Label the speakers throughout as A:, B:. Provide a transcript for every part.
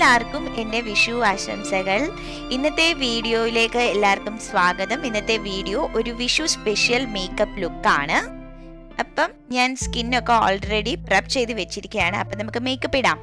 A: എല്ലാവർക്കും എൻ്റെ വിഷു ആശംസകൾ. ഇന്നത്തെ വീഡിയോയിലേക്ക് എല്ലാവർക്കും സ്വാഗതം. ഇന്നത്തെ വീഡിയോ ഒരു വിഷു സ്പെഷ്യൽ മേക്കപ്പ് ലുക്കാണ്. അപ്പം ഞാൻ സ്കിന്നൊക്കെ ഓൾറെഡി പ്രെപ്പ് ചെയ്ത് വെച്ചിരിക്കുകയാണ്. അപ്പം നമുക്ക് മേക്കപ്പ് ഇടാം.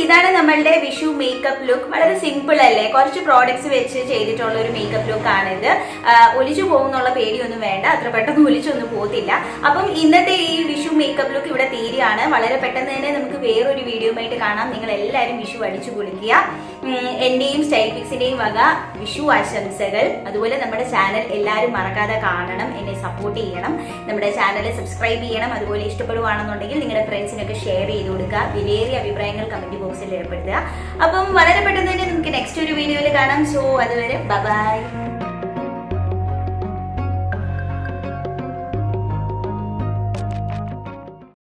A: ഇതാണ് നമ്മളുടെ വിഷു മേക്കപ്പ് ലുക്ക്. വളരെ സിമ്പിൾ അല്ലേ? കുറച്ച് പ്രോഡക്ട്സ് വെച്ച് ചെയ്തിട്ടുള്ള ഒരു മേക്കപ്പ് ലുക്ക് ആണിത്. ഒലിച്ചു പോകുന്നുള്ള പേടിയൊന്നും വേണ്ട, അത്ര പെട്ടെന്ന് ഒലിച്ചൊന്നും പോകത്തില്ല. അപ്പം ഇന്നത്തെ ഈ വിഷു മേക്കപ്പ് ലുക്ക് ഇവിടെ തീരുകയാണ്. വളരെ പെട്ടെന്ന് തന്നെ നമുക്ക് വേറൊരു വീഡിയോയുമായിട്ട് കാണാം. നിങ്ങൾ എല്ലാവരും വിഷു അടിച്ചു പൊളിക്കുക. എന്റെയും സ്റ്റൈൽ പിക്സിന്റെയും വക വിഷു ആശംസകൾ. അതുപോലെ നമ്മുടെ ചാനൽ എല്ലാവരും മറക്കാതെ കാണണം, എന്നെ സപ്പോർട്ട് ചെയ്യണം, നമ്മുടെ ചാനൽ സബ്സ്ക്രൈബ് ചെയ്യണം. അതുപോലെ ഇഷ്ടപ്പെടുവാണെന്നുണ്ടെങ്കിൽ നിങ്ങളുടെ ഫ്രണ്ട്സിനൊക്കെ ഷെയർ ചെയ്ത് കൊടുക്കുക. വിലയേറിയ അഭിപ്രായങ്ങൾ കമന്റ് ബോക്സിൽ ഏർപ്പെടുത്തുക. അപ്പം വളരെ പെട്ടെന്ന് തന്നെ നമുക്ക് നെക്സ്റ്റ് ഒരു വീഡിയോയിൽ കാണാം. സോ അതുവരെ ബൈ.